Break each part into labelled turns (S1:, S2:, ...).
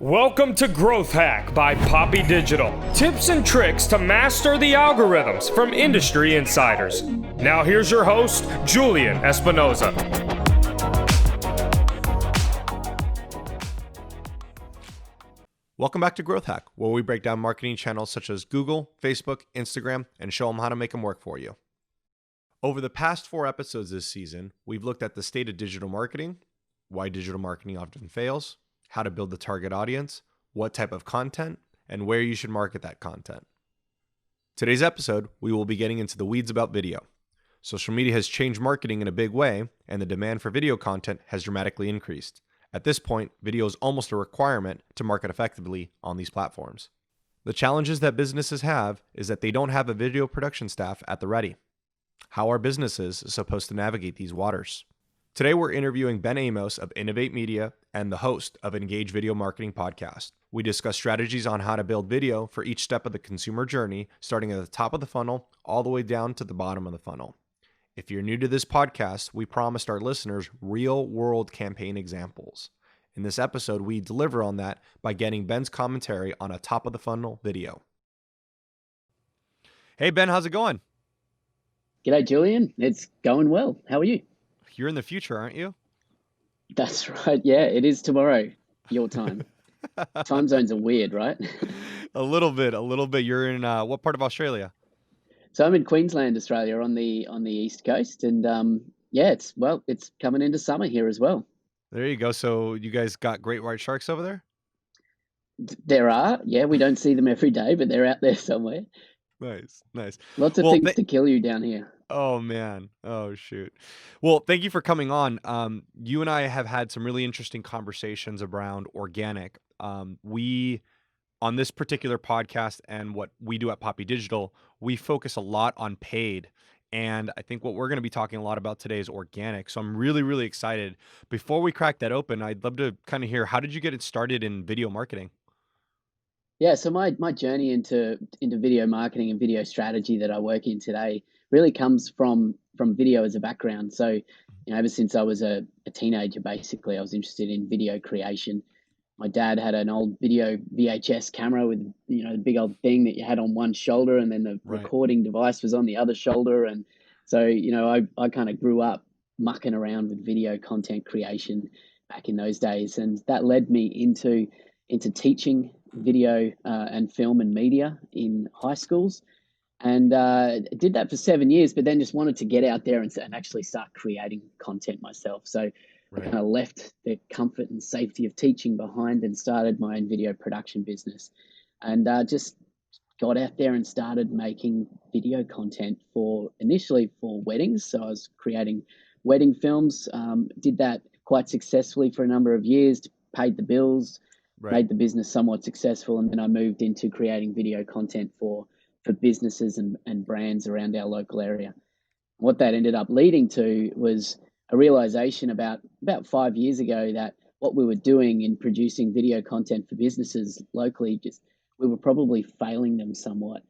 S1: Welcome to Growth Hack by Poppy Digital. Tips and tricks to master the algorithms from industry insiders. Now here's your host, Julian Espinoza.
S2: Welcome back to Growth Hack, where we break down marketing channels such as Google, Facebook, Instagram, and show them how to make them work for you. Over the past 4 episodes this season, we've looked at the state of digital marketing, why digital marketing often fails, how to build the target audience, what type of content, and where you should market that content. Today's episode, we will be getting into the weeds about video. Social media has changed marketing in a big way, and the demand for video content has dramatically increased. At this point, video is almost a requirement to market effectively on these platforms. The challenges that businesses have is that they don't have a video production staff at the ready. How are businesses supposed to navigate these waters? Today, we're interviewing Ben Amos of Innovate Media and the host of Engage Video Marketing Podcast. We discuss strategies on how to build video for each step of the consumer journey, starting at the top of the funnel all the way down to the bottom of the funnel. If you're new to this podcast, we promised our listeners real-world campaign examples. In this episode, we deliver on that by getting Ben's commentary on a top-of-the-funnel video. Hey, Ben, how's it going?
S3: G'day, Julian. It's going well. How are you?
S2: You're in the future, aren't you?
S3: That's right. Yeah, it is tomorrow, your time. Time zones are weird, right?
S2: A little bit. You're in what part of Australia?
S3: So I'm in Queensland, Australia, on the east coast, and it's coming into summer here as well.
S2: There you go. So you guys got great white sharks over there?
S3: There are, yeah. We don't see them every day, but they're out there somewhere.
S2: Nice.
S3: Lots of things to kill you down here.
S2: Oh, man. Oh, shoot. Well, thank you for coming on. You and I have had some really interesting conversations around organic. We, on this particular podcast and what we do at Poppy Digital, we focus a lot on paid. And I think what we're going to be talking a lot about today is organic. So I'm really, really excited. Before we crack that open, I'd love to kind of hear, how did you get it started in video marketing?
S3: Yeah, so my journey into video marketing and video strategy that I work in today really comes from video as a background. So, ever since I was a teenager, basically, I was interested in video creation. My dad had an old video VHS camera with, the big old thing that you had on one shoulder, and then the recording device was on the other shoulder. And so, I kind of grew up mucking around with video content creation back in those days. And that led me into teaching video and film and media in high schools, and did that for 7 years, but then just wanted to get out there and actually start creating content myself. So I kind of left the comfort and safety of teaching behind and started my own video production business, and just got out there and started making video content initially for weddings. So I was creating wedding films, did that quite successfully for a number of years, paid the bills, made the business somewhat successful, and then I moved into creating video content for businesses and brands around our local area. What that ended up leading to was a realization about 5 years ago that what we were doing in producing video content for businesses locally, we were probably failing them somewhat.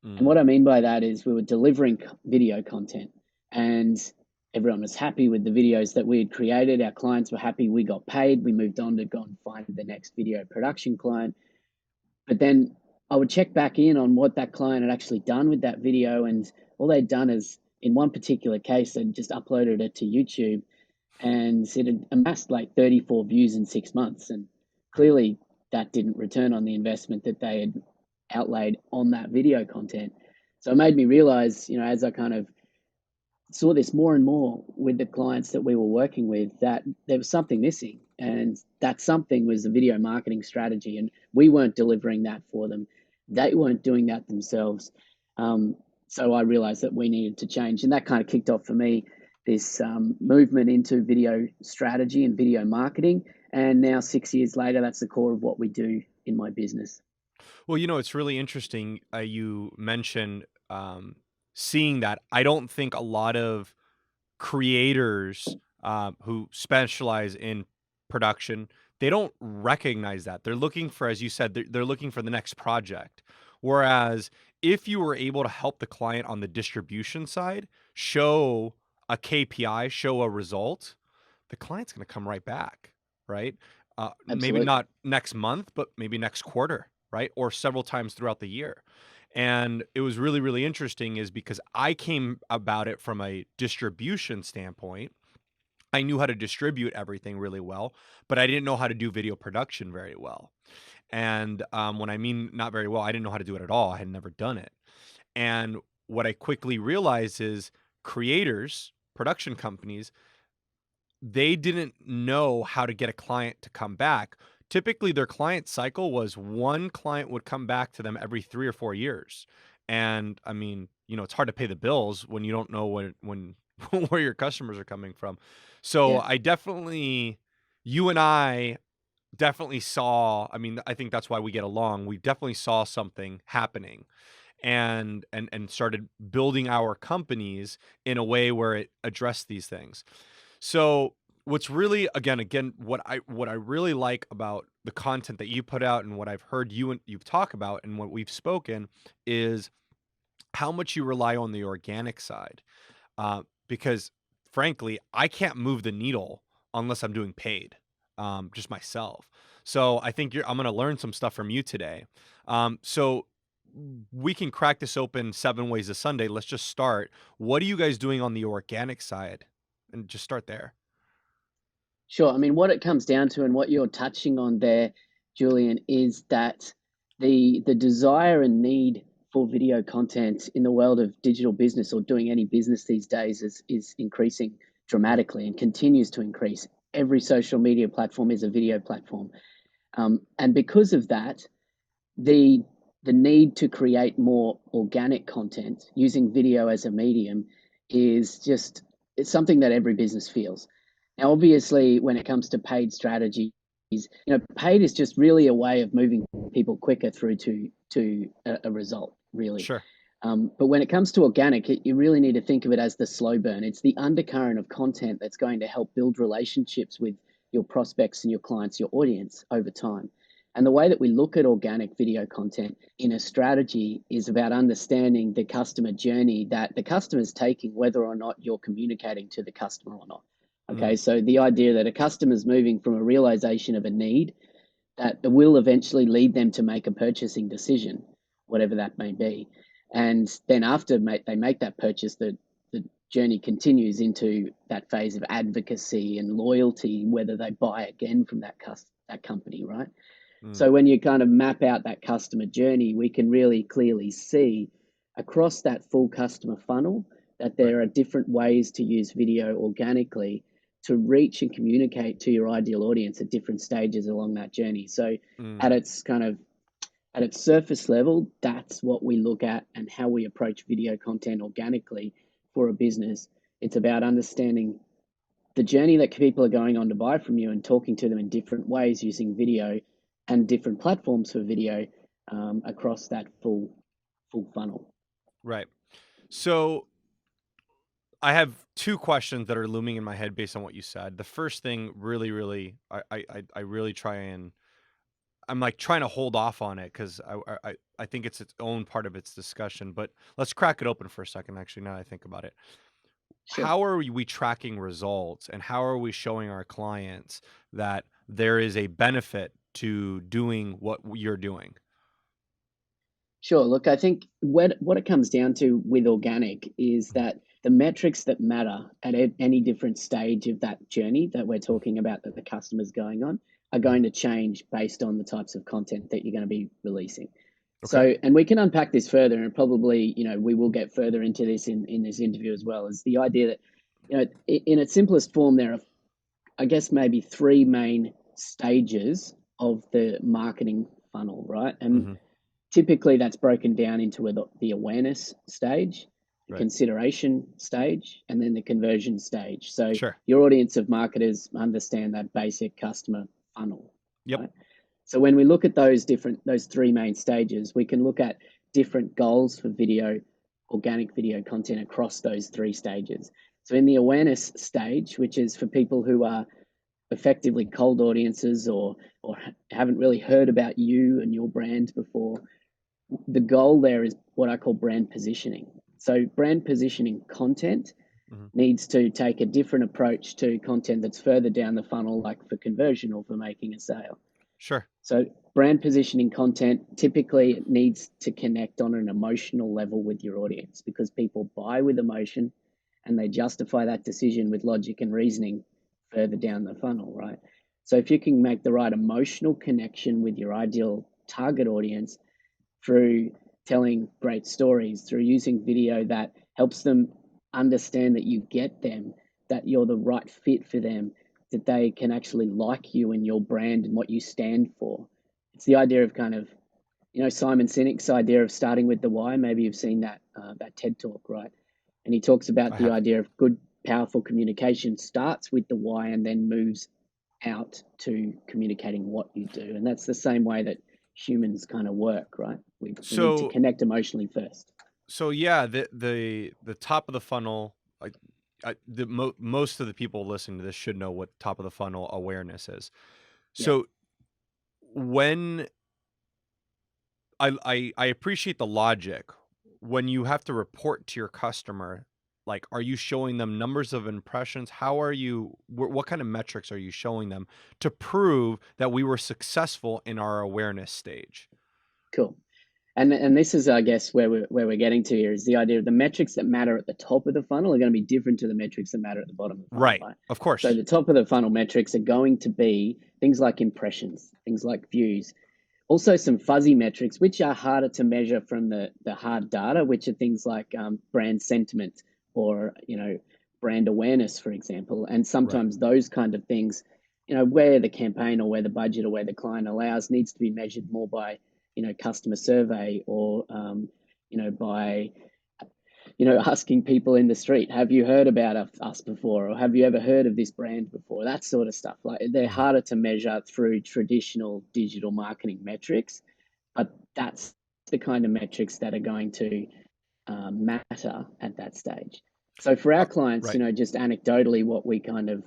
S3: And what I mean by that is we were delivering video content and everyone was happy with the videos that we had created. Our clients were happy. We got paid. We moved on to go and find the next video production client. But then I would check back in on what that client had actually done with that video. And all they'd done is, in one particular case, they'd just uploaded it to YouTube, and it had amassed like 34 views in 6 months. And clearly that didn't return on the investment that they had outlaid on that video content. So it made me realize, as I kind of saw this more and more with the clients that we were working with, that there was something missing, and that something was the video marketing strategy, and we weren't delivering that for them. They weren't doing that themselves. So I realized that we needed to change, and that kind of kicked off for me this movement into video strategy and video marketing. And now 6 years later, that's the core of what we do in my business.
S2: Well, it's really interesting. You mentioned seeing that. I don't think a lot of creators who specialize in production, they don't recognize that. They're looking for, as you said, they're looking for the next project. Whereas if you were able to help the client on the distribution side, show a KPI, show a result, the client's going to come right back, right? maybe
S3: Absolutely.
S2: not next month, but maybe next quarter, right? Or several times throughout the year. And it was really, really interesting is because I came about it from a distribution standpoint. I knew how to distribute everything really well, but I didn't know how to do video production very well. And when I mean not very well, I didn't know how to do it at all. I had never done it. And what I quickly realized is creators, production companies, they didn't know how to get a client to come back. Typically, their client cycle was one client would come back to them every 3 or 4 years. And I mean, it's hard to pay the bills when you don't know when where your customers are coming from. So
S3: Yeah.
S2: I definitely you and I definitely saw, I mean, I think that's why we get along. We definitely saw something happening and started building our companies in a way where it addressed these things. So what's really again what I really like about the content that you put out and what I've heard you've talk about and what we've spoken is how much you rely on the organic side. Because frankly, I can't move the needle unless I'm doing paid, just myself. So I think I'm going to learn some stuff from you today. So we can crack this open 7 ways a Sunday. Let's just start. What are you guys doing on the organic side? And just start there.
S3: Sure. I mean, what it comes down to and what you're touching on there, Julian, is that the desire and need for video content in the world of digital business or doing any business these days is increasing
S2: Right.
S3: dramatically and continues to increase. Every social media platform is a video platform. And because of that, the the need to create more organic content using video as a medium is just it's something that every business feels. Now, obviously, when it comes to paid strategies, paid is just really a way of moving people quicker through to a result, really.
S2: Sure.
S3: But when it comes to organic, you really need to think of it as the slow burn. It's the undercurrent of content that's going to help build relationships with your prospects and your clients, your audience over time. And the way that we look at organic video content in a strategy is about understanding the customer journey that the customer is taking, whether or not you're communicating to the customer or not. Okay,
S2: Mm,
S3: so the idea that a customer is moving from a realization of a need that will eventually lead them to make a purchasing decision, whatever that may be. And then after they make that purchase, the journey continues into that phase of advocacy and loyalty, whether they buy again from that company, right?
S2: mm,
S3: So when you kind of map out that customer journey, we can really clearly see across that full customer funnel that
S2: right.
S3: there are different ways to use video organically to reach and communicate to your ideal audience at different stages along that journey. So
S2: Mm,
S3: at its kind of at its surface level, that's what we look at and how we approach video content organically for a business. It's about understanding the journey that people are going on to buy from you and talking to them in different ways using video and different platforms for video across that full funnel.
S2: right. So I have two questions that are looming in my head based on what you said. The first thing really, really, I really try and I'm like trying to hold off on it because I think it's its own part of its discussion. But let's crack it open for a second. Actually, now that I think about it,
S3: Sure.
S2: how are we tracking results, and how are we showing our clients that there is a benefit to doing what you're doing?
S3: Sure. Look, I think what it comes down to with organic is
S2: Mhm.
S3: that the metrics that matter at any different stage of that journey that we're talking about that the customer's going on are
S2: Mhm.
S3: going to change based on the types of content that you're going to be releasing.
S2: Okay.
S3: So, and we can unpack this further, and probably, we will get further into this in this interview as well, is the idea that, in its simplest form, there are, I guess, maybe three main stages of the marketing funnel, right? And
S2: Hmm.
S3: typically, that's broken down into the awareness stage, the
S2: Right.
S3: consideration stage, and then the conversion stage. So
S2: Sure.
S3: your audience of marketers understand that basic customer funnel,
S2: Yep.
S3: right? So when we look at those three main stages, we can look at different goals for organic video content across those three stages. So in the awareness stage, which is for people who are effectively cold audiences or haven't really heard about you and your brand before, the goal there is what I call brand positioning. So brand positioning content
S2: Mhm.
S3: needs to take a different approach to content that's further down the funnel, like for conversion or for making a sale.
S2: Sure.
S3: So brand positioning content, typically it needs to connect on an emotional level with your audience, because people buy with emotion and they justify that decision with logic and reasoning further down the funnel, right? So if you can make the right emotional connection with your ideal target audience through telling great stories, through using video that helps them understand that you get them, that you're the right fit for them, that they can actually like you and your brand and what you stand for. It's the idea of kind of, Simon Sinek's idea of starting with the why. Maybe you've seen that TED talk, right? And he talks about
S2: I
S3: the
S2: have.
S3: idea of good, powerful communication starts with the why and then moves out to communicating what you do. And that's the same way that humans kind of work, right? We need to
S2: So
S3: connect emotionally first.
S2: yeah, the top of the funnel, like most of the people listening to this should know what top of the funnel awareness is.
S3: Yeah,
S2: So when I appreciate the logic, when you have to report to your customer, like, are you showing them numbers of impressions? How are you? What kind of metrics are you showing them to prove that we were successful in our awareness stage?
S3: cool. And this is, I guess, where we're getting to here is the idea of the metrics that matter at the top of the funnel are going to be different to the metrics that matter at the bottom of the funnel,
S2: Right.
S3: right?
S2: Of
S3: So
S2: course.
S3: the top of the funnel metrics are going to be things like impressions, things like views, also some fuzzy metrics, which are harder to measure from the hard data, which are things like brand sentiment or, brand awareness, for example. And
S2: Right.
S3: sometimes those kind of things, where the campaign or where the budget or where the client allows needs to be measured more by, customer survey or, by, asking people in the street, have you heard about us before? Or have you ever heard of this brand before? That sort of stuff. Like they're
S2: Mhm.
S3: harder to measure through traditional digital marketing metrics, but that's the kind of metrics that are going to matter at that stage. So for our clients,
S2: Right.
S3: just anecdotally, what we kind of,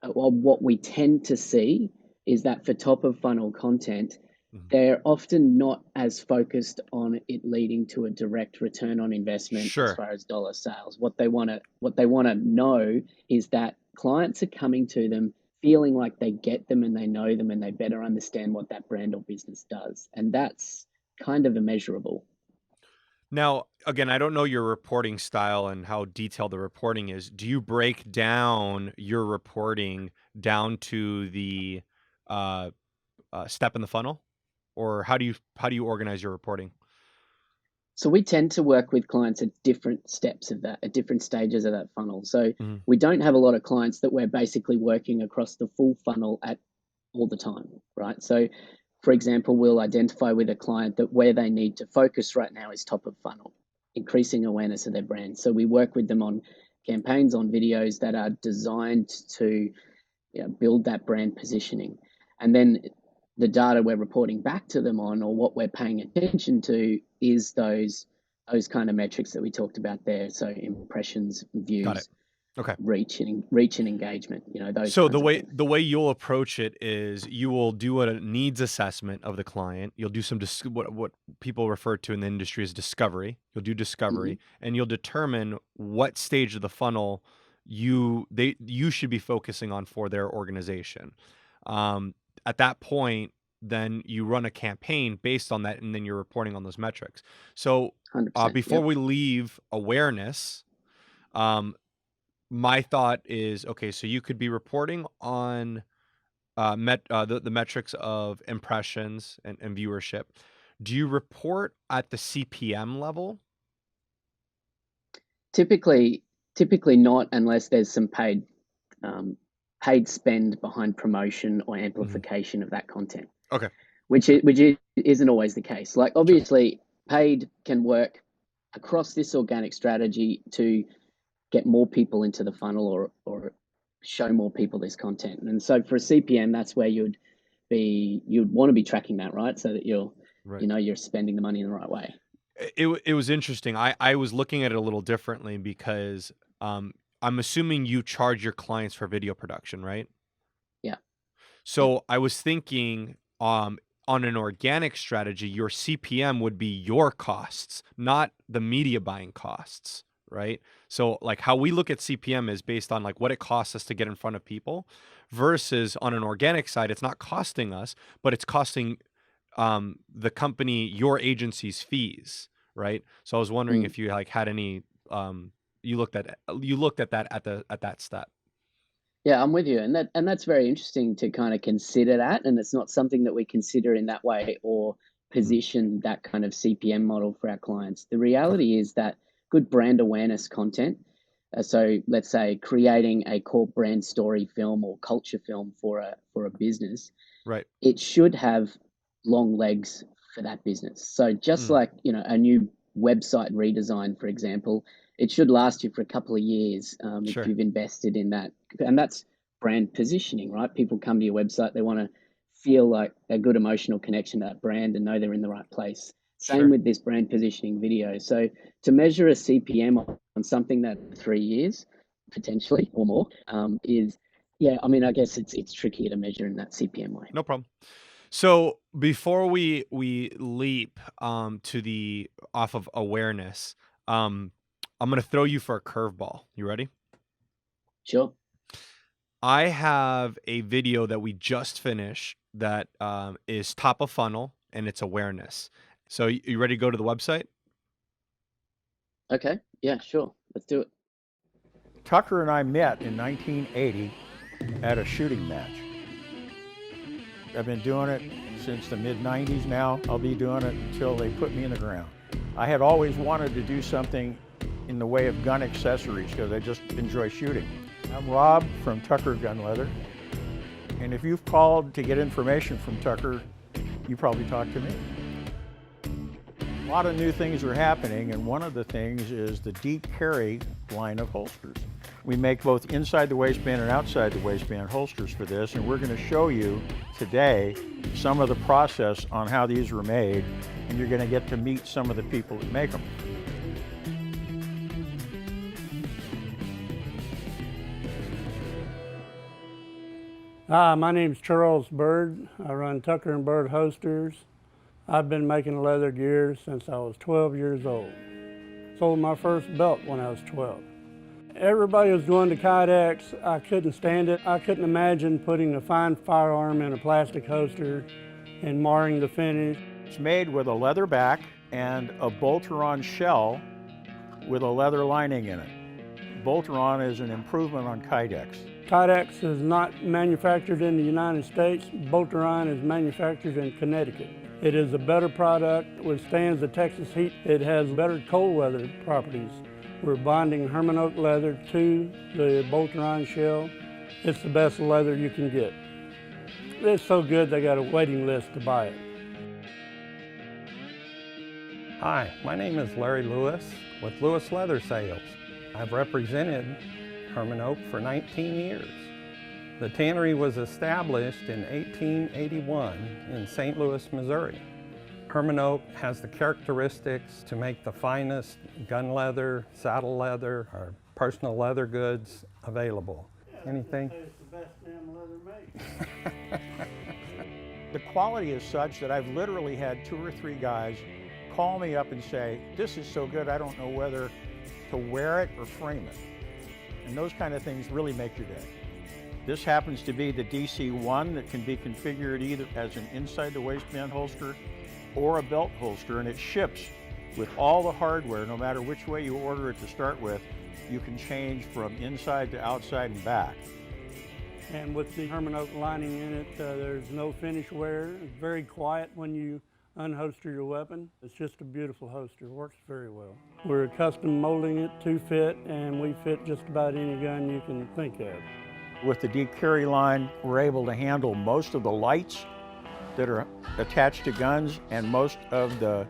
S3: well, what we tend to see is that for top of funnel content,
S2: Mhm.
S3: they're often not as focused on it leading to a direct return on investment as
S2: Sure.
S3: far as dollar sales. What they want to know is that clients are coming to them feeling like they get them and they know them and they better understand what that brand or business does. And that's kind of immeasurable.
S2: Now, again, I don't know your reporting style and how detailed the reporting is. Do you break down your reporting down to the uh, step in the funnel, or how do you organize your reporting?
S3: So we tend to work with clients at different steps of that, at different stages of that funnel. So
S2: Mhm.
S3: we don't have a lot of clients that we're basically working across the full funnel at all the time, right? So, for example, we'll identify with a client that where they need to focus right now is top of funnel, increasing awareness of their brand. So we work with them on campaigns, on videos that are designed to, build that brand positioning. And then the data we're reporting back to them on, or what we're paying attention to, is those kind of metrics that we talked about there. So impressions,
S2: Got it.
S3: views,
S2: Okay.
S3: reach and engagement, those
S2: So the
S3: kinds of
S2: way
S3: things.
S2: the way you'll approach it is you will do a needs assessment of the client. You'll do some what people refer to in the industry as discovery. You'll do
S3: Hmm.
S2: discovery, and you'll determine what stage of the funnel you should be focusing on for their organization. Um, at that point, then you run a campaign based on that, and then you're reporting on those metrics. So
S3: 100%.
S2: before
S3: Yep.
S2: we leave awareness, um, my thought is, okay, so you could be reporting on the metrics of impressions and viewership. Do you report at the CPM level?
S3: Typically, typically not unless there's some um, paid spend behind promotion or
S2: Mhm.
S3: amplification of that content,
S2: Okay.
S3: which
S2: Okay.
S3: isn't always the case. Like
S2: Sure.
S3: obviously, paid can work across this organic strategy to get more people into the funnel or show more people this content. And so for a CPM, that's where you'd want to be tracking that, right? So that
S2: Right.
S3: you're spending the money in the right way.
S2: It was interesting. I was looking at it a little differently because um, I'm assuming you charge your clients for video production, right?
S3: Yeah. Yeah.
S2: So I was thinking, on an organic strategy, your CPM would be your costs, not the media buying costs, right? So like how we look at CPM is based on like what it costs us to get in front of people, versus on an organic side, it's not costing us, but it's costing the company, your agency's fees, right? So I was wondering
S3: Mm.
S2: if you like had any you looked at that at that step.
S3: Yeah, I'm with you, and that's very interesting to kind of consider that, and it's not something that we consider in that way or
S2: Mm.
S3: position that kind of CPM model for our clients. The
S2: Okay.
S3: reality is that good brand awareness content, so let's say creating a core brand story film or culture film for a business,
S2: Right.
S3: it should have long legs for that business. So just
S2: Mm.
S3: like, a new website redesign, for example, it should last you for a couple of years if
S2: Sure.
S3: you've invested in that. And that's brand positioning, right? People come to your website, they want to feel like a good emotional connection to that brand and know they're in the right place. Same
S2: Sure.
S3: with this brand positioning video. So to measure a CPM on something that 3 years, potentially or more, is, yeah, I mean, I guess it's trickier to measure in that CPM way.
S2: No problem. So before we leap to the off of awareness, um, I'm gonna throw you for a curveball. You ready?
S3: Sure.
S2: I have a video that we just finished that is top of funnel and it's awareness. So you ready to go to the website?
S3: Okay. Yeah, sure. Let's do it.
S4: Tucker and I met in 1980 at a shooting match. I've been doing it since the mid-90s now. I'll be doing it until they put me in the ground. I had always wanted to do something in the way of gun accessories because I just enjoy shooting. I'm Rob from Tucker Gun Leather, and if you've called to get information from Tucker, you probably talked to me. A lot of new things are happening, and one of the things is the deep carry line of holsters. We make both inside the waistband and outside the waistband holsters for this, and we're going to show you today some of the process on how these were made, and you're going to get to meet some of the people that make them.
S5: Hi, my name's Charles Bird. I run Tucker and Bird Holsters. I've been making leather gear since I was 12 years old. Sold my first belt when I was 12. Everybody was going to Kydex. I couldn't stand it. I couldn't imagine putting a fine firearm in a plastic holster and marring the finish.
S4: It's made with a leather back and a Bolteron shell with a leather lining in it. Bolteron is an improvement on Kydex.
S5: Kydex is not manufactured in the United States. Bolteron is manufactured in Connecticut. It is a better product, withstands the Texas heat. It has better cold weather properties. We're bonding Herman oak leather to the Bolteron shell. It's the best leather you can get. It's so good they got a waiting list to buy it.
S6: Hi, my name is Larry Lewis with Lewis Leather Sales. I've represented Herman Oak for 19 years. The tannery was established in 1881 in St. Louis, Missouri. Herman Oak has the characteristics to make the finest gun leather, saddle leather, or personal leather goods available. Anything?
S5: It's the best damn leather made.
S4: The quality is such that I've literally had 2 or 3 guys call me up and say, this is so good I don't know whether to wear it or frame it. And those kind of things really make your day. This happens to be the DC-1 that can be configured either as an inside the waistband holster or a belt holster, and it ships with all the hardware. No matter which way you order it to start with, you can change from inside to outside and back.
S5: And with the Herman oak lining in it, there's no finish wear. It's very quiet when you unholster your weapon. It's just a beautiful holster, works very well. We're custom molding it to fit, and we fit just about any gun you can think of.
S4: With the deep carry line, we're able to handle most of the lights that are attached to guns and most of the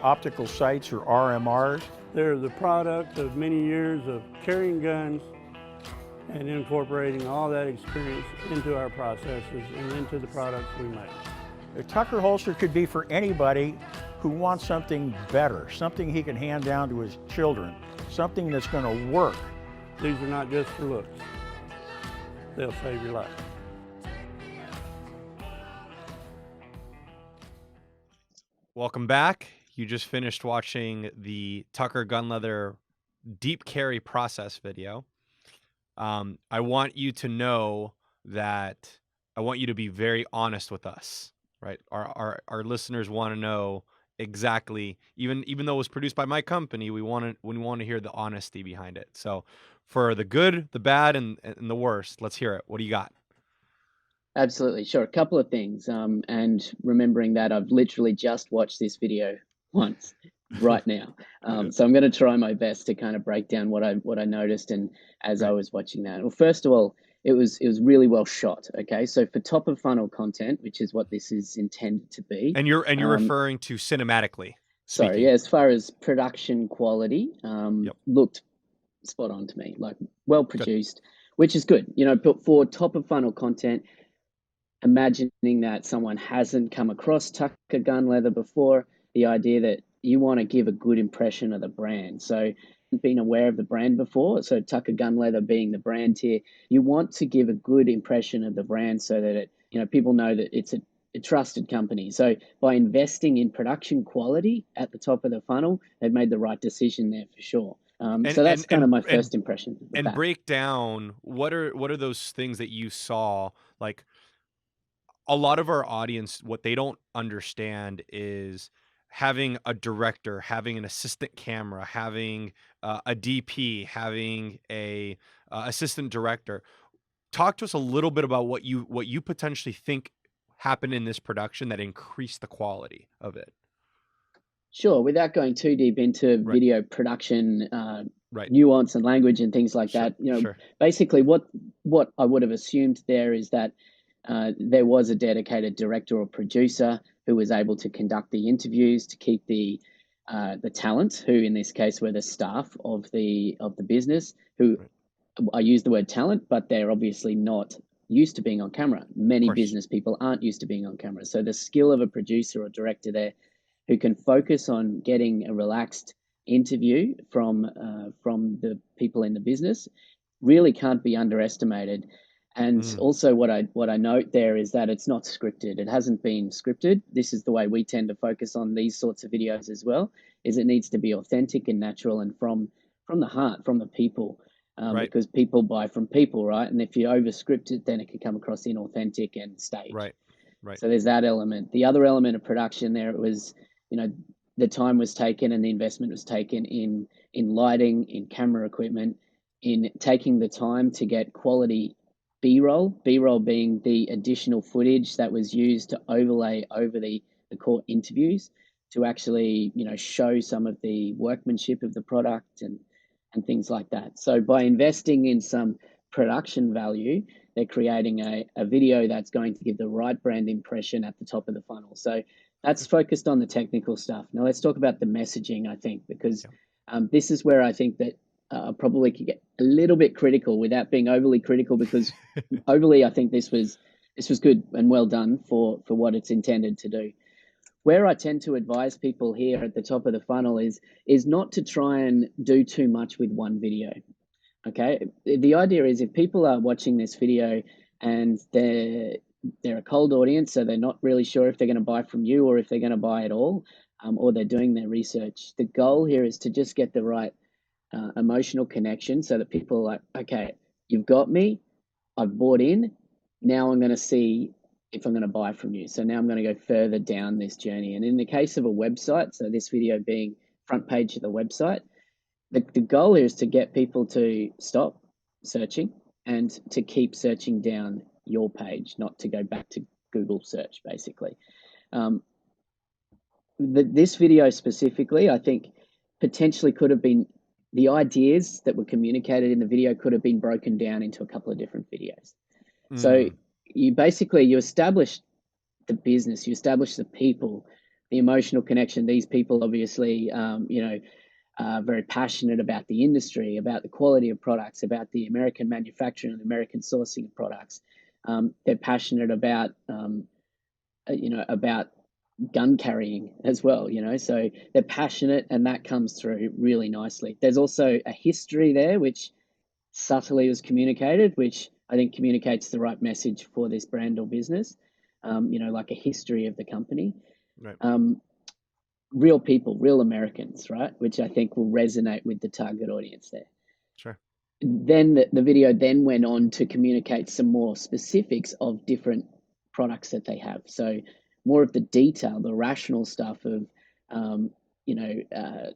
S4: optical sights or RMRs.
S5: They're the product of many years of carrying guns and incorporating all that experience into our processes and into the products we make.
S4: A Tucker holster could be for anybody who wants something better, something he can hand down to his children, something that's going to work.
S5: These are not just for looks. They'll save your life.
S2: Welcome back. You just finished watching the Tucker Gun Leather deep carry process video. I want you to know that I want you to be very honest with us, right? Our listeners want to know exactly, even though it was produced by my company, we want to hear the honesty behind it. So for the good, the bad, and the worst, let's hear it. What do you got?
S3: Absolutely, sure. A couple of things, and remembering that I've literally just watched this video once right now. So I'm going to try my best to kind of break down what I noticed and as I was watching that. Well, first of all, it was really well shot. Okay, so for top of funnel content, which is what this is intended to be,
S2: And you're referring to cinematically
S3: sorry,
S2: speaking.
S3: yeah, as far as production quality,
S2: Yep.
S3: looked spot on to me, like well produced, which is good. You know, but for top of funnel content, imagining that someone hasn't come across Tucker Gun Leather before, the idea that you want to give a good impression of the brand. So being aware of the brand before, so Tucker Gun Leather being the brand here, you want to give a good impression of the brand so that it, you know, people know that it's a trusted company. So by investing in production quality at the top of the funnel, they've made the right decision there for sure. So that's kind of my first impression.
S2: And break down what are those things that you saw. Like, a lot of our audience, what they don't understand is having a director, having an assistant camera, having a DP, having a assistant director. Talk to us a little bit about what you potentially think happened in this production that increased the quality of it.
S3: Sure, without going too deep into
S2: Right.
S3: video production
S2: Right.
S3: nuance and language and things like
S2: Sure,
S3: that, you know,
S2: sure.
S3: basically what I would have assumed there is that there was a dedicated director or producer who was able to conduct the interviews to keep the talent, who in this case were the staff of the business, who
S2: Right.
S3: I use the word talent, but they're obviously not used to being on camera. Many
S2: course.
S3: business people aren't used to being on camera. So the skill of a producer or director there who can focus on getting a relaxed interview from the people in the business really can't be underestimated. And also what I note there is that it's not scripted. It hasn't been scripted. This is the way we tend to focus on these sorts of videos as well, is it needs to be authentic and natural and from the heart, from the people.
S2: Right.
S3: Because people buy from people, right? And if you over script it, then it can come across inauthentic and staged.
S2: Right. Right.
S3: So there's that element. The other element of production there, it was, you know, the time was taken and the investment was taken in lighting, in camera equipment, in taking the time to get quality B-roll. B-roll being the additional footage that was used to overlay over the court interviews to actually, you know, show some of the workmanship of the product and things like that. So by investing in some production value, they're creating a video that's going to give the right brand impression at the top of the funnel. So that's focused on the technical stuff. Now let's talk about the messaging, I think, because this is where I think that probably could get a little bit critical without being overly critical, because overly, I think this was good and well done for what it's intended to do. Where I tend to advise people here at the top of the funnel is not to try and do too much with one video. Okay, the idea is if people are watching this video and they're a cold audience, so they're not really sure if they're going to buy from you or if they're going to buy at all, or they're doing their research. The goal here is to just get the right emotional connection so that people are like, okay, you've got me, I've bought in, now I'm going to see if I'm going to buy from you. So now I'm going to go further down this journey. And in the case of a website, so this video being front page of the website, the goal here is to get people to stop searching and to keep searching down your page, not to go back to Google search, basically. This video specifically, I think, potentially could have been, the ideas that were communicated in the video could have been broken down into a couple of different videos. So you establish the business, you establish the people, the emotional connection. These people obviously, very passionate about the industry, about the quality of products, about the American manufacturing and American sourcing of products. They're passionate about, about gun carrying as well, so they're passionate, and that comes through really nicely. There's also a history there, which subtly was communicated, which I think communicates the right message for this brand or business, like a history of the company.
S2: Right.
S3: real people, real Americans, right? Which I think will resonate with the target audience there.
S2: Sure.
S3: Then the video then went on to communicate some more specifics of different products that they have. So more of the detail, the rational stuff of, you know,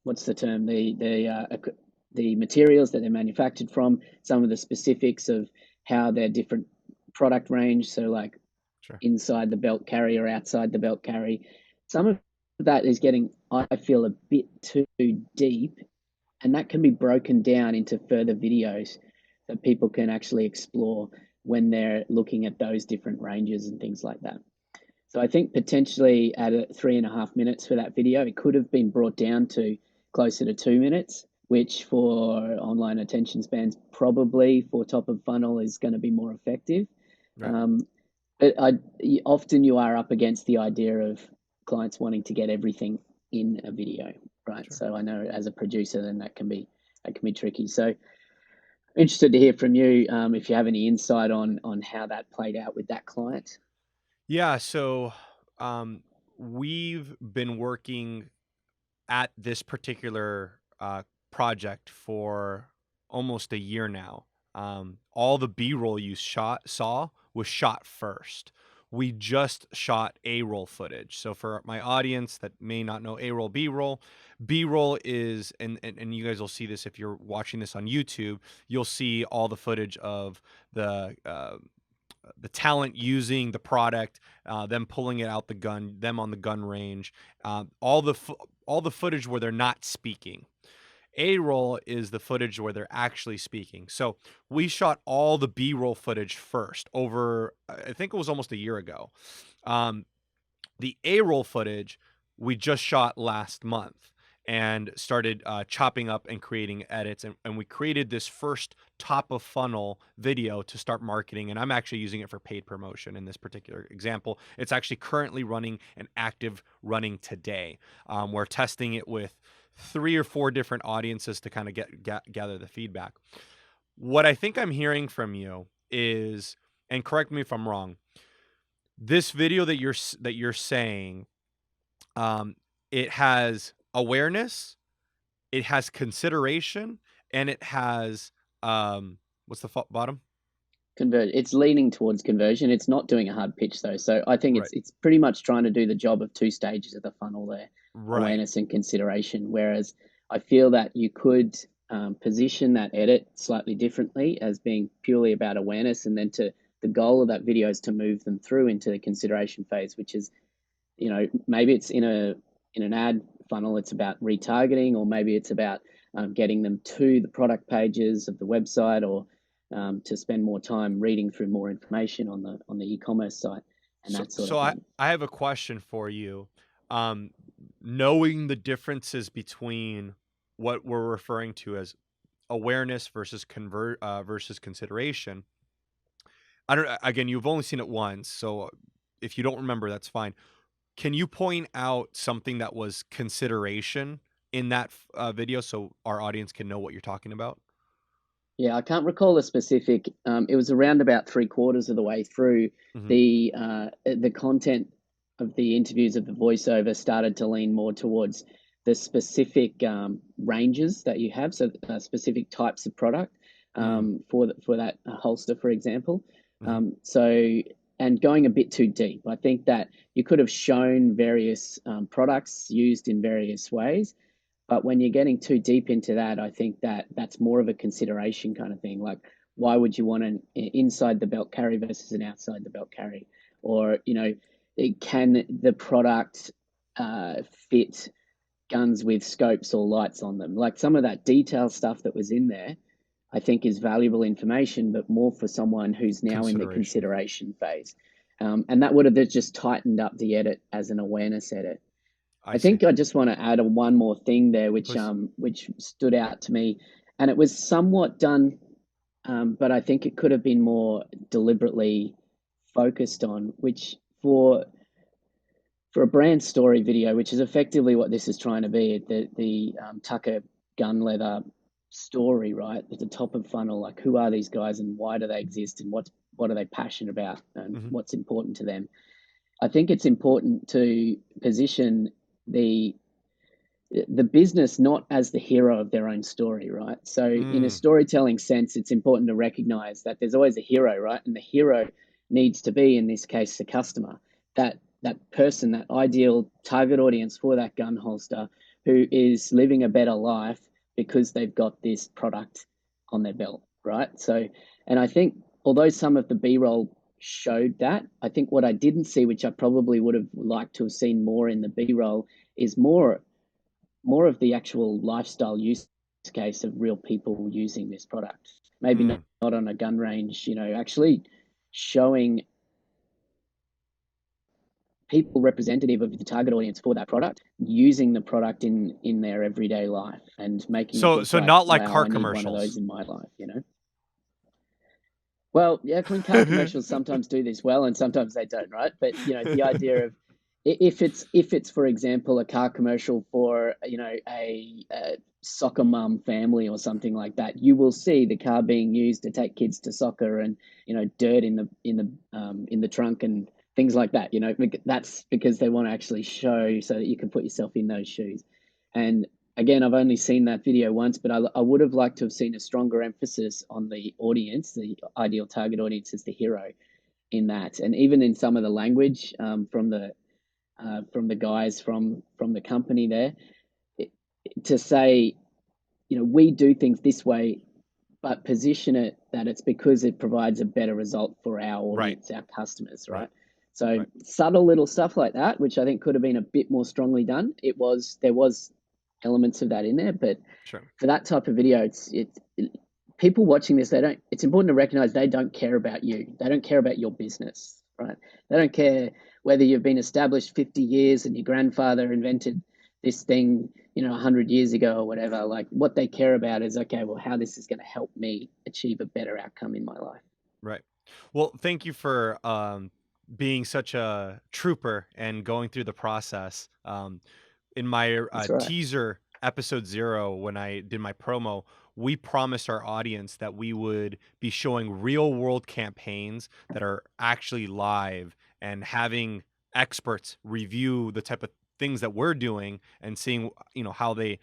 S3: what's the term? The materials that they're manufactured from, some of the specifics of how their different product range. So like
S2: Sure.
S3: inside the belt carry or outside the belt carry. Some of that is getting, I feel, a bit too deep, and that can be broken down into further videos that people can actually explore when they're looking at those different ranges and things like that. So I think potentially at 3.5 minutes for that video, it could have been brought down to closer to 2 minutes, which for online attention spans, probably for top of funnel is going to be more effective.
S2: Right.
S3: But often you are up against the idea of clients wanting to get everything in a video, right?
S2: Sure.
S3: So I know as a producer, then that can be tricky. So interested to hear from you if you have any insight on how that played out with that client.
S2: Yeah, so we've been working at this particular project for almost a year now. All the B-roll you saw was shot first. We just shot A-roll footage. So for my audience that may not know A-roll, B-roll, B-roll is, and you guys will see this if you're watching this on YouTube, you'll see all the footage of the talent using the product, them pulling it out the gun, them on the gun range, all the footage where they're not speaking. A-roll is the footage where they're actually speaking. So we shot all the B-roll footage first over, I think it was almost a year ago. The A-roll footage we just shot last month and started chopping up and creating edits. And we created this first top of funnel video to start marketing. And I'm actually using it for paid promotion in this particular example. It's actually currently running and active running today. We're testing it with 3 or 4 different audiences to kind of gather the feedback. What I think I'm hearing from you is, and correct me if I'm wrong, this video that you're saying, it has awareness, it has consideration, and it has what's the bottom?
S3: It's leaning towards conversion. It's not doing a hard pitch though. So I think
S2: Right.
S3: it's pretty much trying to do the job of 2 stages of the funnel there,
S2: Right.
S3: awareness and consideration. Whereas I feel that you could position that edit slightly differently as being purely about awareness, and then the goal of that video is to move them through into the consideration phase, which is, you know, maybe it's in an ad funnel, it's about retargeting, or maybe it's about getting them to the product pages of the website, or to spend more time reading through more information on the e-commerce site and that sort of thing.
S2: I have a question for you. Knowing the differences between what we're referring to as awareness versus versus consideration. Again, you've only seen it once, so if you don't remember, that's fine. Can you point out something that was consideration in that video so our audience can know what you're talking about?
S3: Yeah, I can't recall a specific. It was around about 3/4 of the way through.
S2: Mhm.
S3: The content of the interviews of the voiceover started to lean more towards the specific ranges that you have, so specific types of product for that holster, for example. And going a bit too deep. I think that you could have shown various products used in various ways, but when you're getting too deep into that, I think that that's more of a consideration kind of thing. Like, why would you want an inside the belt carry versus an outside the belt carry? Or, you know, can the product fit guns with scopes or lights on them? Like some of that detail stuff that was in there, I think is valuable information, but more for someone who's now in the consideration phase. And that would have just tightened up the edit as an awareness edit. I think I just want to add one more thing there, which stood out to me, and it was somewhat done, but I think it could have been more deliberately focused on, which for a brand story video, which is effectively what this is trying to be, the Tucker gun leather story, right? At the top of funnel, like who are these guys and why do they exist and what are they passionate about and what's important to them. I think it's important to position the business not as the hero of their own story, right? So in a storytelling sense, it's important to recognize that there's always a hero, right? And the hero needs to be, in this case, the customer, that person, that ideal target audience for that gun holster who is living a better life because they've got this product on their belt, right? So, and I think although some of the B-roll showed that, I think what I didn't see, which I probably would have liked to have seen more in the B-roll, is more of the actual lifestyle use case of real people using this product. Maybe not on a gun range, actually showing people representative of the target audience for that product using the product in their everyday life and making it look
S2: not like
S3: wow,
S2: car
S3: I need
S2: commercials.
S3: one of those in my life, Well, yeah, car commercials sometimes do this well, and sometimes they don't, right? But the idea of if it's for example a car commercial for a soccer mum family or something like that, you will see the car being used to take kids to soccer and dirt in the trunk and things like that. That's because they want to actually show so that you can put yourself in those shoes. And again, I've only seen that video once, but I would have liked to have seen a stronger emphasis on the audience, the ideal target audience as the hero in that. And even in some of the language from the guys from the company there, to say, we do things this way, but position it that it's because it provides a better result for our audience, our customers, right? So subtle little stuff like that, which I think could have been a bit more strongly done. There was elements of that in there, but for that type of video, it's people watching this, it's important to recognize they don't care about you. They don't care about your business, right? They don't care whether you've been established 50 years and your grandfather invented this thing, 100 years ago or whatever. Like, what they care about is, okay, well, how this is going to help me achieve a better outcome in my life.
S2: Right. Well, thank you for being such a trooper and going through the process. In my teaser episode 0, when I did my promo, we promised our audience that we would be showing real world campaigns that are actually live and having experts review the type of things that we're doing and seeing, how they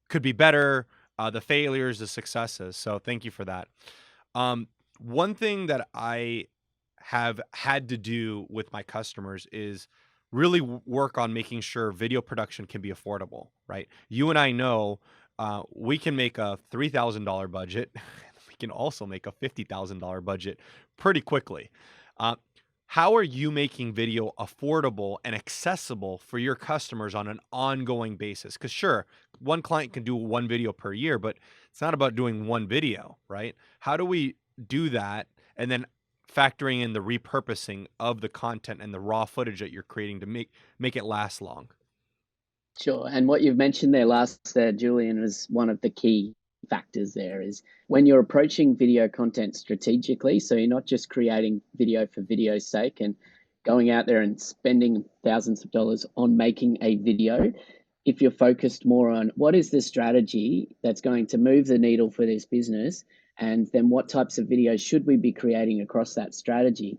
S2: could be better, the failures, the successes. So thank you for that. One thing that I have had to do with my customers is really work on making sure video production can be affordable, right? You and I know we can make a $3,000 budget. We can also make a $50,000 budget pretty quickly. How are you making video affordable and accessible for your customers on an ongoing basis? Because sure, one client can do one video per year, but it's not about doing one video, right? How do we do that? And then factoring in the repurposing of the content and the raw footage that you're creating to make it last long.
S3: Sure. And what you've mentioned there last there, Julian, is one of the key factors there is when you're approaching video content strategically. So you're not just creating video for video's sake and going out there and spending thousands of dollars on making a video. If you're focused more on what is the strategy that's going to move the needle for this business, and then what types of videos should we be creating across that strategy?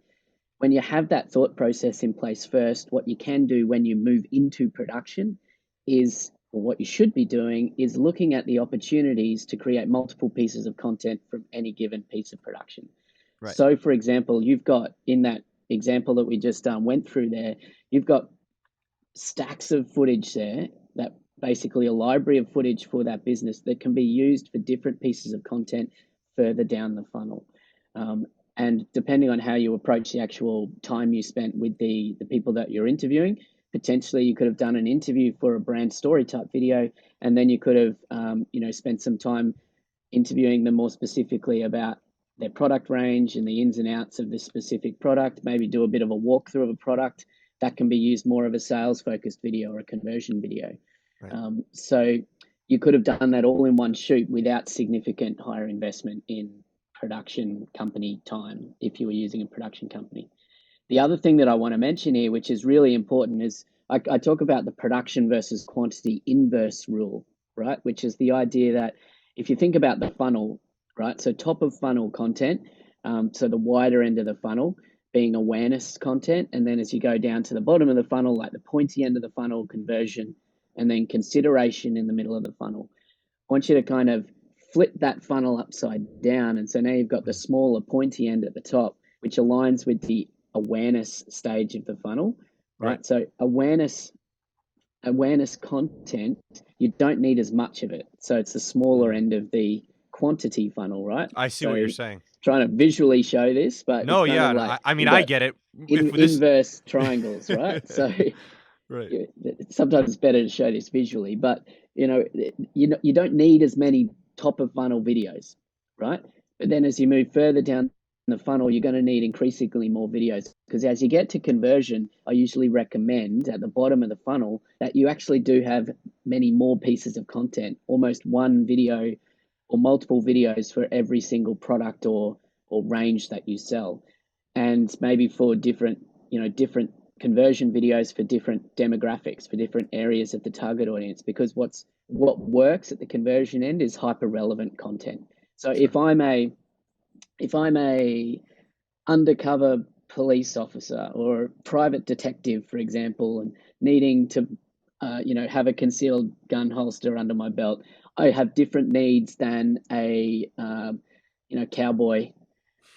S3: When you have that thought process in place first, what you can do when you move into production is, or what you should be doing, is looking at the opportunities to create multiple pieces of content from any given piece of production. Right. So, for example, you've got, in that example that we just went through there, you've got stacks of footage there, that basically a library of footage for that business that can be used for different pieces of content further down the funnel. And depending on how you approach the actual time you spent with the people that you're interviewing, potentially you could have done an interview for a brand story type video, and then you could have spent some time interviewing them more specifically about their product range and the ins and outs of the specific product, maybe do a bit of a walkthrough of a product. That can be used more of a sales focused video or a conversion video. Right. So you could have done that all in one shoot without significant higher investment in production company time if you were using a production company. The other thing that I want to mention here, which is really important, is I talk about the production versus quantity inverse rule, right? Which is the idea that if you think about the funnel, right? So top of funnel content, so the wider end of the funnel, being awareness content. And then as you go down to the bottom of the funnel, like the pointy end of the funnel, conversion, and then consideration in the middle of the funnel. I want you to kind of flip that funnel upside down. And so now you've got the smaller pointy end at the top, which aligns with the awareness stage of the funnel, right? So awareness content, you don't need as much of it. So it's the smaller end of the quantity funnel, right?
S2: I see what you're saying.
S3: Trying to visually show this, but
S2: no,
S3: it's
S2: yeah,
S3: like,
S2: I mean, I get it.
S3: Inverse triangles, right? So
S2: right.
S3: Sometimes it's better to show this visually, but you don't need as many top of funnel videos, right? But then as you move further down the funnel, you're going to need increasingly more videos, because as you get to conversion, I usually recommend at the bottom of the funnel that you actually do have many more pieces of content, almost one video or multiple videos for every single product or range that you sell, and maybe for different conversion videos for different demographics, for different areas of the target audience, because what works at the conversion end is hyper relevant content. So if I'm a undercover police officer or private detective, for example, and needing to have a concealed gun holster under my belt, I have different needs than a cowboy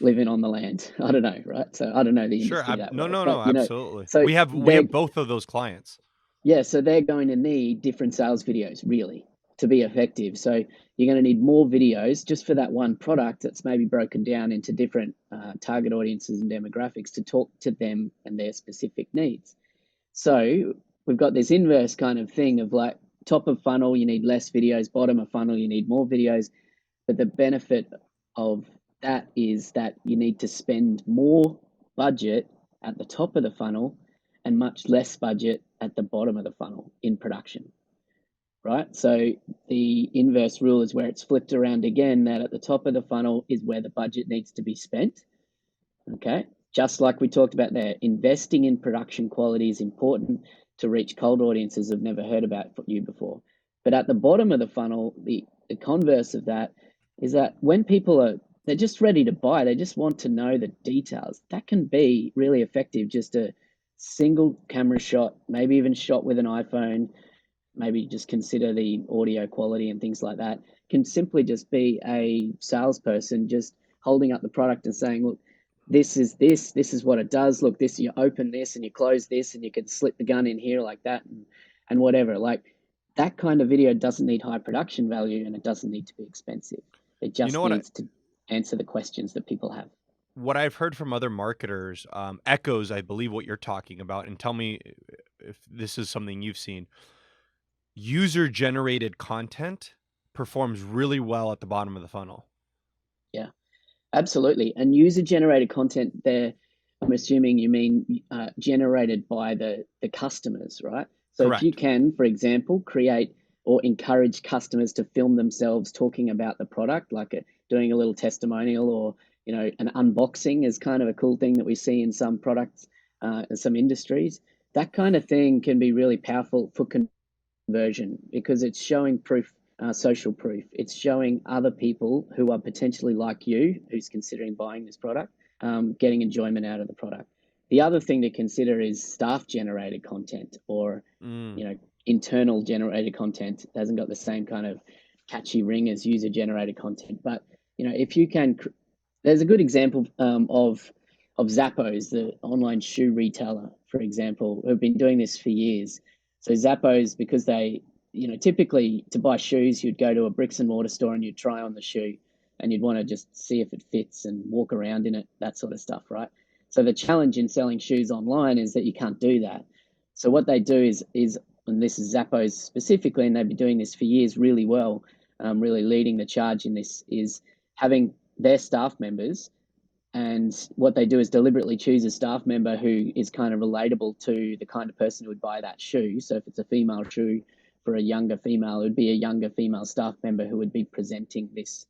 S3: living on the land. I don't know, right? So I don't know the industry that well.
S2: No, absolutely.
S3: So
S2: we have both of those clients.
S3: Yeah, so they're going to need different sales videos really to be effective. So you're going to need more videos just for that one product that's maybe broken down into different target audiences and demographics to talk to them and their specific needs. So we've got this inverse kind of thing of like top of funnel, you need less videos, bottom of funnel, you need more videos. But the benefit of that is that you need to spend more budget at the top of the funnel and much less budget at the bottom of the funnel in production, right? So the inverse rule is where it's flipped around again, that at the top of the funnel is where the budget needs to be spent, okay? Just like we talked about there, investing in production quality is important to reach cold audiences who've never heard about you before. But at the bottom of the funnel, the converse of that is that when people they're just ready to buy, they just want to know the details. That can be really effective, just a single camera shot, maybe even shot with an iPhone, maybe just consider the audio quality and things like that, can simply just be a salesperson just holding up the product and saying, look, this is what it does. Look, this, you open this and you close this and you can slip the gun in here like that and whatever. Like that kind of video doesn't need high production value and it doesn't need to be expensive. It just needs to answer the questions that people have.
S2: What I've heard from other marketers echoes, I believe, what you're talking about, and tell me if this is something you've seen. User-generated content performs really well at the bottom of the funnel.
S3: Yeah, absolutely. And user-generated content there, I'm assuming you mean generated by the customers, right? So
S2: Correct.
S3: If you can, for example, create or encourage customers to film themselves talking about the product, like doing a little testimonial, or an unboxing is kind of a cool thing that we see in some products, in some industries. That kind of thing can be really powerful for conversion because it's showing proof, social proof. It's showing other people who are potentially like you, who's considering buying this product, getting enjoyment out of the product. The other thing to consider is staff-generated content or internal generated content. It hasn't got the same kind of catchy ring as user-generated content, but if you can. There's a good example of Zappos, the online shoe retailer, for example, who've been doing this for years. So Zappos, because they, typically to buy shoes, you'd go to a bricks and mortar store and you'd try on the shoe and you'd want to just see if it fits and walk around in it, that sort of stuff, right? So the challenge in selling shoes online is that you can't do that. So what they do is, and this is Zappos specifically, and they've been doing this for years really well, really leading the charge in this, is having their staff members, and what they do is deliberately choose a staff member who is kind of relatable to the kind of person who would buy that shoe. So if it's a female shoe for a younger female, it would be a younger female staff member who would be presenting this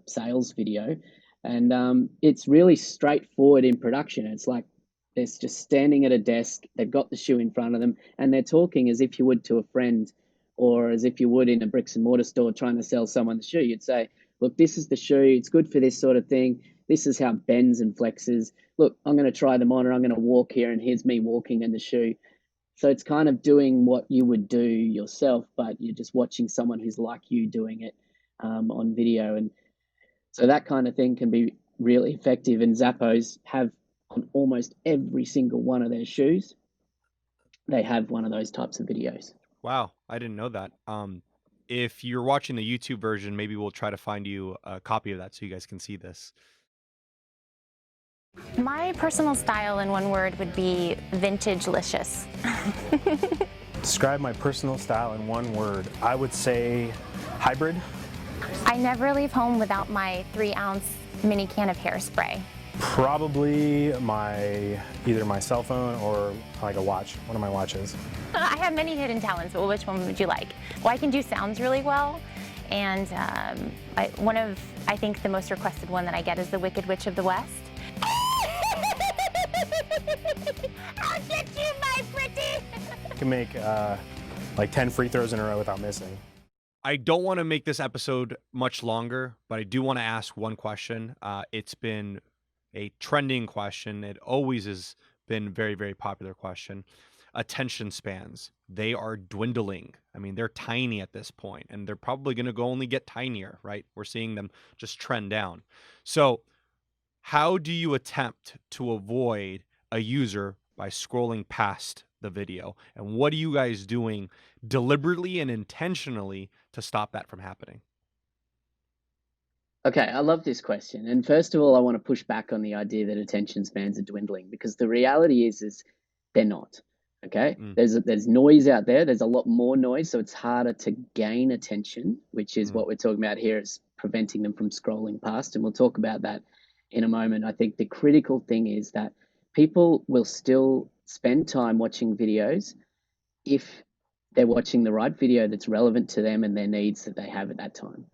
S3: sales video. And it's really straightforward in production. It's like they're just standing at a desk, they've got the shoe in front of them, and they're talking as if you would to a friend, or as if you would in a bricks and mortar store trying to sell someone the shoe. You'd say, look, this is the shoe. It's good for this sort of thing. this is how it bends and flexes. Look, I'm going to try them on, or I'm going to walk here, and here's me walking in the shoe. So it's kind of doing what you would do yourself, but you're just watching someone who's like you doing it on video. And so that kind of thing can be really effective. And Zappos have on almost every single one of their shoes, they have one of those types of videos.
S2: Wow, I didn't know that. If you're watching the YouTube version, maybe we'll try to find you a copy of that so you guys can see this.
S7: My personal style in one word would be vintage-licious.
S8: Describe my personal style in one word. I would say hybrid.
S7: I never leave home without my 3-ounce mini can of hairspray.
S8: Probably either my cell phone or like a watch, one of my watches.
S7: I have many hidden talents, but which one would you like? Well, I can do sounds really well, and I think the most requested one that I get is the Wicked Witch of the West. I'll get you, my pretty!
S8: I can make like 10 free throws in a row without missing.
S2: I don't want to make this episode much longer, but I do want to ask one question. It's been a trending question. It always has been a very, very popular question. Attention spans. They are dwindling. I mean, they're tiny at this point, and they're probably going to only get tinier, right? We're seeing them just trend down. So how do you attempt to avoid a user by scrolling past the video? And what are you guys doing deliberately and intentionally to stop that from happening?
S3: Okay, I love this question. And first of all, I want to push back on the idea that attention spans are dwindling, because the reality is they're not. Okay, there's noise out there. There's a lot more noise, so it's harder to gain attention, which is what we're talking about here, is preventing them from scrolling past. And we'll talk about that in a moment. I think the critical thing is that people will still spend time watching videos if they're watching the right video that's relevant to them and their needs that they have at that time.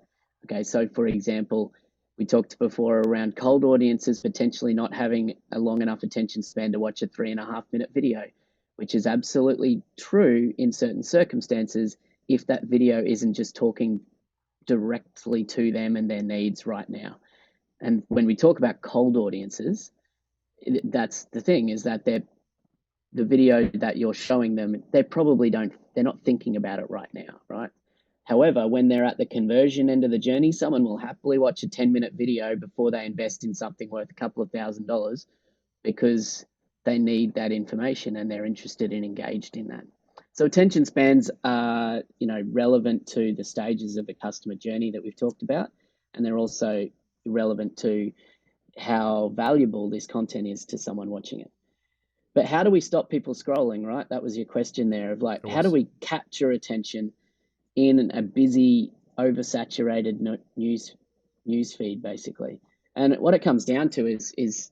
S3: Okay, so for example, we talked before around cold audiences potentially not having a long enough attention span to watch a 3.5-minute video, which is absolutely true in certain circumstances if that video isn't just talking directly to them and their needs right now. And when we talk about cold audiences, that's the thing, is that the video that you're showing them, they're not thinking about it right now, right? However, when they're at the conversion end of the journey, someone will happily watch a 10-minute video before they invest in something worth a couple of $1,000 because they need that information and they're interested and engaged in that. So attention spans are, relevant to the stages of the customer journey that we've talked about, and they're also relevant to how valuable this content is to someone watching it. But how do we stop people scrolling, right? That was your question there, of like, how do we capture attention in a busy, oversaturated news feed, basically? And what it comes down to is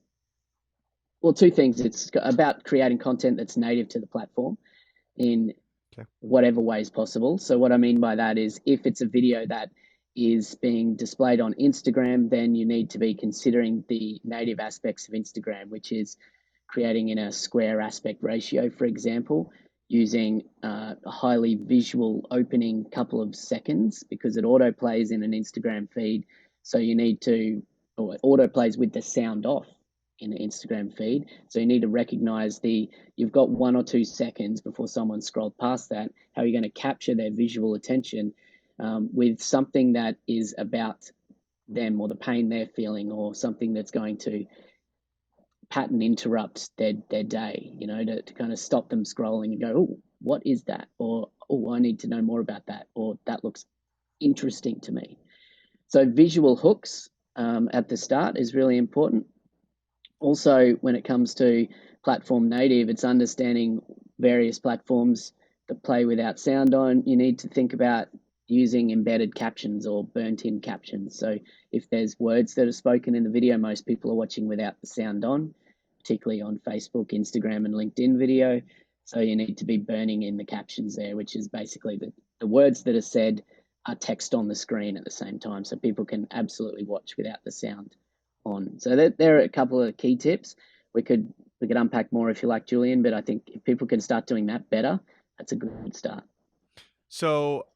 S3: two things. It's about creating content that's native to the platform in whatever ways possible. So what I mean by that is, if it's a video that is being displayed on Instagram, then you need to be considering the native aspects of Instagram, which is creating in a square aspect ratio, for example, using a highly visual opening couple of seconds, because it auto plays in an Instagram feed. So you need to, or it auto plays with the sound off in an Instagram feed. So you need to recognize you've got 1 or 2 seconds before someone scrolled past that. How are you going to capture their visual attention with something that is about them or the pain they're feeling, or something that's going to pattern interrupt their day, to kind of stop them scrolling and go, oh, what is that? Or, oh, I need to know more about that. Or that looks interesting to me. So visual hooks at the start is really important. Also, when it comes to platform native, it's understanding various platforms that play without sound on. You need to think about using embedded captions or burnt-in captions. So if there's words that are spoken in the video, most people are watching without the sound on, particularly on Facebook, Instagram, and LinkedIn video. So you need to be burning in the captions there, which is basically the words that are said are text on the screen at the same time, so people can absolutely watch without the sound on. So there are a couple of key tips. We could unpack more if you like, Julian, but I think if people can start doing that better, that's a good start.
S2: So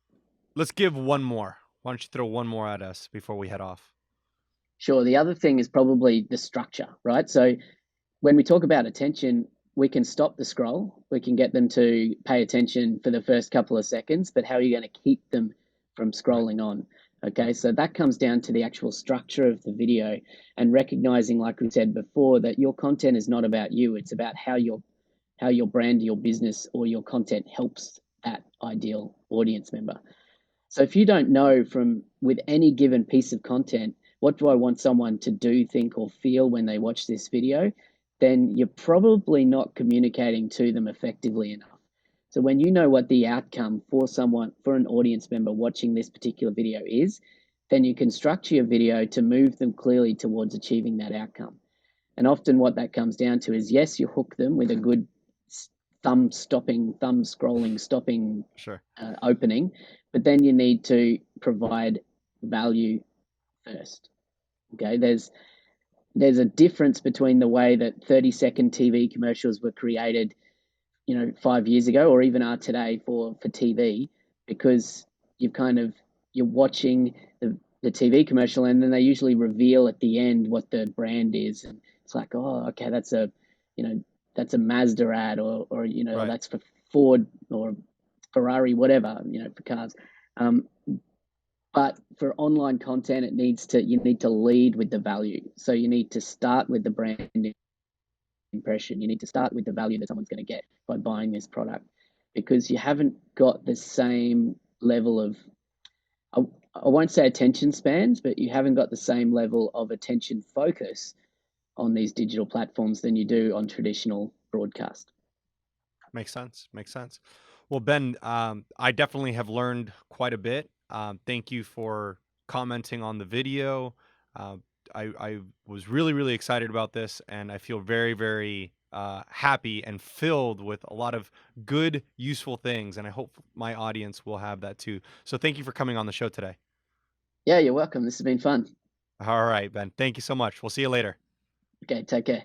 S2: let's give one more. Why don't you throw one more at us before we head off?
S3: Sure. The other thing is probably the structure, right? So when we talk about attention, we can stop the scroll. We can get them to pay attention for the first couple of seconds, but how are you going to keep them from scrolling on? Okay, so that comes down to the actual structure of the video and recognizing, like we said before, that your content is not about you. It's about how your brand, your business, or your content helps that ideal audience member. So if you don't know with any given piece of content, what do I want someone to do, think, or feel when they watch this video, then you're probably not communicating to them effectively enough. So when you know what the outcome for an audience member watching this particular video is, then you can structure your video to move them clearly towards achieving that outcome. And often what that comes down to is, yes, you hook them with a good thumb scrolling, stopping
S2: Sure.
S3: opening, but then you need to provide value first. Okay, there's a difference between the way that 30-second TV commercials were created, 5 years ago, or even are today for TV, because you're watching the TV commercial, and then they usually reveal at the end what the brand is, and it's like, oh, okay, that's a Mazda ad, or
S2: Right.
S3: that's for Ford or Ferrari, whatever, for cars. But for online content, you need to lead with the value. So you need to start with the brand impression. You need to start with the value that someone's going to get by buying this product, because you haven't got the same level of, I won't say attention spans, but you haven't got the same level of attention focus on these digital platforms than you do on traditional broadcast.
S2: Makes sense. Makes sense. Well, Ben, I definitely have learned quite a bit. Thank you for commenting on the video. I was really, really excited about this, and I feel very, very happy and filled with a lot of good, useful things. And I hope my audience will have that too. So thank you for coming on the show today.
S3: Yeah, you're welcome. This has been fun.
S2: All right, Ben. Thank you so much. We'll see you later.
S3: Okay, take care.